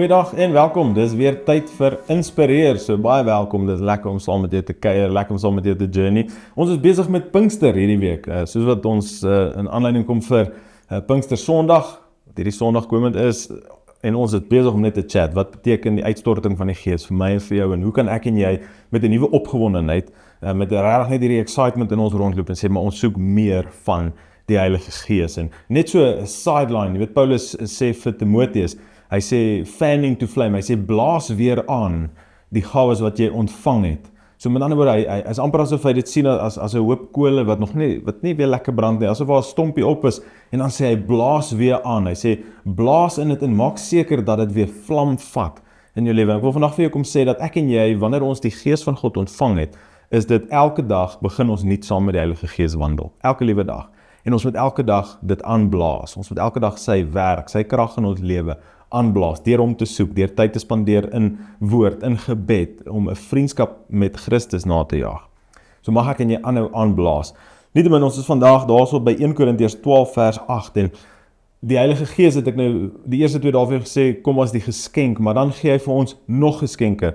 Goeiedag en welkom, dis weer tyd vir Inspireer, so baie welkom, dis lekker om saam met jou te kuier, lekker om saam met jou te journey. Ons is besig met Pinkster hierdie week, soos wat ons in aanleiding kom vir Pinkster Sondag, wat hierdie Sondag komend is, en ons is besig om net te chat, wat beteken die uitstorting van die Gees vir my en vir jou, en hoe kan ek en jy met 'n nuwe opgewondenheid, met regtig net hierdie excitement in ons rondloop en sê, maar ons soek meer van die Heilige Gees, en net so 'n sideline, jy weet Paulus sê vir Timoteus, hy sê fanning to flame, hy sê blaas weer aan die gawes wat jy ontvang het. So met ander woorde, hy is amper asof hy dit sien as 'n hoop kole wat nie weer lekker brand nie, asof daar 'n stompie op is, en dan sê hy blaas weer aan, hy sê blaas in dit en maak seker dat dit weer vlam vat in jou lewe. Ek wil vandag vir jou kom sê dat ek en jy, wanneer ons die Gees van God ontvang het, is dit elke dag begin ons nuut saam met die Heilige Gees wandel, elke liewe dag. En ons moet elke dag dit aanblaas, ons moet elke dag sy werk, sy krag in ons lewe aanblaas, deur hom te soek, deur tyd te spandeer in woord, in gebed, om 'n vriendskap met Christus na te jaag. So mag ek en jy aanhou aanblaas. Nietemin, ons is vandag daarso by 1 Korintiërs 12 vers 8, en die Heilige Gees het ek nou die eerste 2 dae vir gesê, kom as die geskenk, maar dan gee hy vir ons nog geskenke.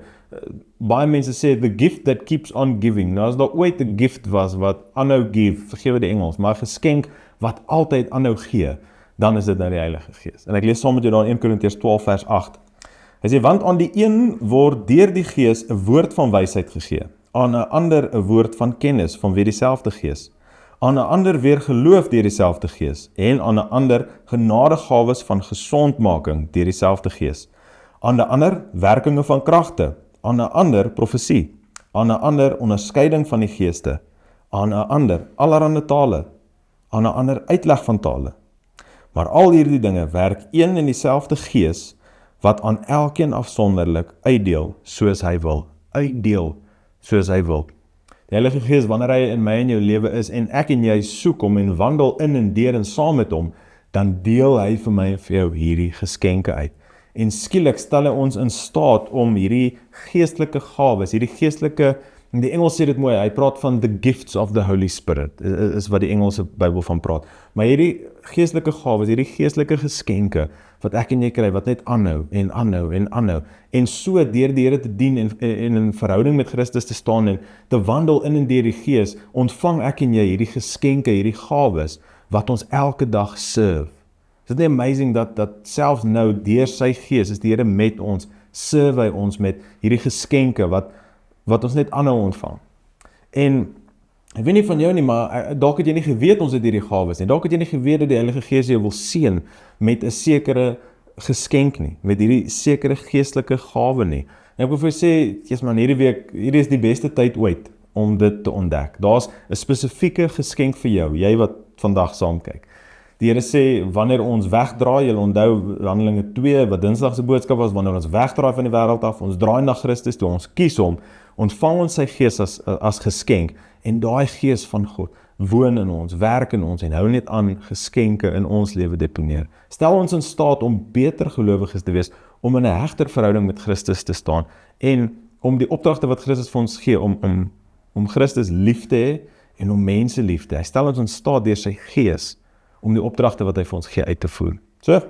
Baie mense sê, the gift that keeps on giving. Nou as daar ooit 'n gift was wat aanhou give, vergewe die Engels, maar 'n geskenk wat altyd aanhou gee, dan is dit nou die Heilige Gees. En ek lees saam met jou daar in 1 Korintiërs 12 vers 8. Hy sê, want aan die een word deur die Gees 'n woord van wysheid gegee, aan 'n ander 'n woord van kennis van wie dieselfde Gees, aan 'n ander weer geloof deur dieselfde Gees, en aan 'n ander genadegawes van gesondmaking deur dieselfde Gees, aan 'n ander werkinge van kragte, aan 'n ander profesie, aan 'n ander onderskeiding van die geeste, aan 'n ander allerhande tale, aan 'n ander uitleg van tale. Maar al hierdie dinge werk een en dieselfde Gees, wat aan elkeen afsonderlik uitdeel, soos hy wil. Uitdeel, soos hy wil. Die Heilige Gees, wanneer hy in my en jou lewe is, en ek en jy soek hom en wandel in en deur en saam met hom, dan deel hy vir my en vir jou hierdie geskenke uit. En skielik stel hy ons in staat om hierdie geestelike gawes, hierdie geestelike, in die Engels sê dit mooi, hy praat van the gifts of the Holy Spirit, is wat die Engelse Bybel van praat. Maar hierdie geestelike gawes, hierdie geestelike geskenke, wat ek en jy kry, wat net aanhou, en aanhou, en aanhou, en so deur die Here te dien, en in verhouding met Christus te staan, en te wandel in en deur die Gees, ontvang ek en jy hierdie geskenke, hierdie gawes, wat ons elke dag serve. Is dit nie amazing dat selfs nou, deur sy Gees, is die Here met ons, serve hy ons met hierdie geskenke, wat ons net aanhou ontvang. En ek weet nie van jou nie, maar dalk het jy nie geweet ons het hierdie gawes nie. Dalk het jy nie geweet dat die Heilige Gees jou wil seën met 'n sekere geskenk nie, met hierdie sekere geestelike gawe nie. En ek wil vir jou sê, Jesus man, hierdie is die beste tyd ooit om dit te ontdek. Daar's 'n spesifieke geskenk vir jou, jy wat vandag saam kyk. Die Here sê, wanneer ons wegdraai, julle onthou Handelinge 2, wat Dinsdag se boodskap was, wanneer ons wegdraai van die wêreld af, ons draai na Christus toe, ons kies hom, ontvang ons sy Gees as geskenk, en daai Gees van God woon in ons, werk in ons, en hou net aan geskenke in ons lewe deponeer. Stel ons in staat om beter gelowiges te wees, om in 'n hegter verhouding met Christus te staan, en om die opdragte wat Christus vir ons gee, om Christus lief te hê, en om mense lief te hê. Hy stel ons in staat deur sy Gees, om die opdragte wat hy vir ons gee uit te voer. So,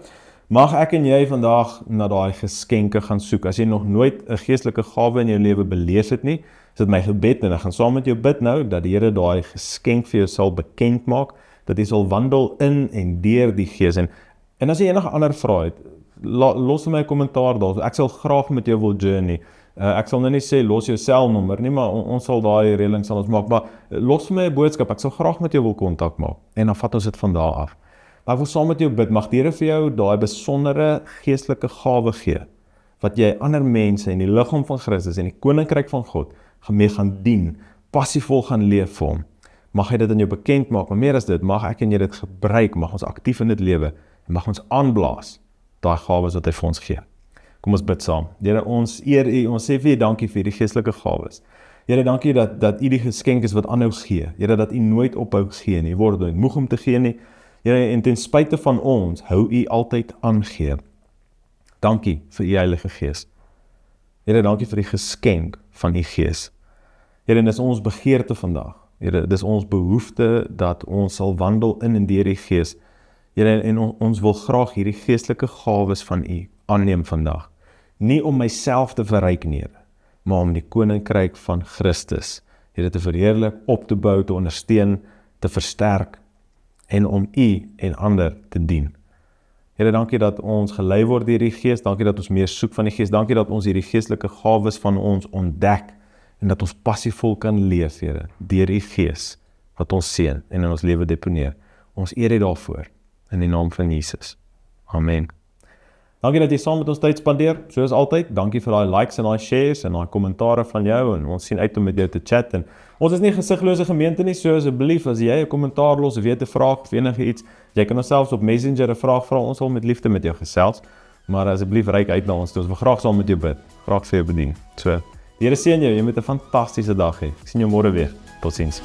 mag ek en jy vandag na daai geskenke gaan soek. As jy nog nooit 'n geestelike gawe in jou lewe beleef het nie, is dit my gebed, en ek gaan saam met jou bid nou, dat die Here daai geskenk vir jou sal bekend maak, dat jy sal wandel in en deur die Gees. En as jy enige ander vrae het, los my 'n kommentaar daar. Ek sal graag met jou wil journey. Ek sal nou nie sê, los jou selnommer nie, maar ons sal daai reëling sal ons maak, maar los vir my 'n boodskap, ek sal graag met jou wil kontak maak, en dan vat ons dit van daar af. Maar ek wil saam met jou bid, mag die Here vir jou daai besondere geestelike gawe gee, wat jy ander mense in die liggaam van Christus, en die koninkryk van God, mee gaan dien, passievol gaan leef vir hom. Mag hy dit in jou bekend maak, maar meer as dit, mag ek en jy dit gebruik, mag ons aktief in dit lewe, en mag ons aanblaas, daai gawes wat hy vir ons gee. Kom ons bid saam. Here, ons eer U, ons sê vir U dankie vir die geestelike gawes. Here, dankie dat U die geskenk is wat aanhou gee. Here, dat U nooit ophou gee nie, word nooit moeg om te gee nie. Here, en ten spyte van ons, hou U altyd aangee. Dankie vir U Heilige Gees. Here, dankie vir die geskenk van U Gees. Here, en dis ons begeerte vandag. Here, dis ons behoefte dat ons sal wandel in en deur die Gees. Here, en ons wil graag hierdie geestelike gawes van U aanneem vandag. nie om myself te verryk nie, maar om die koninkryk van Christus, Here, te verheerlik, op te bou, te ondersteun, te versterk, en om U en ander te dien. Here, dankie dat ons gelei word deur die Gees, dankie dat ons meer soek van die Gees, dankie dat ons hierdie geestelike gawes van ons ontdek, en dat ons passievol kan leef, Here, deur die Gees, wat ons seën en in ons lewe deponeer. Ons eer U daarvoor, in die naam van Jesus. Amen. Dankie dat jy saam met ons tyd spandeer, soos altyd. Dankie vir daai likes en daai shares en daai kommentare van jou, en ons sien uit om met jou te chat. En ons is nie 'n gesigloose gemeente nie, so asseblief, as jy 'n kommentaar los of weet 'n vraag of enige iets, jy kan ons selfs op Messenger 'n vraag vra, ons sal met liefde met jou gesels. Maar asseblief reik uit na ons toe, ons wil graag saam met jou bid, graag vir jou bedien. So, die Here seën jou, jy moet 'n fantastiese dag hê. Ek sien jou môre weer. Totsiens.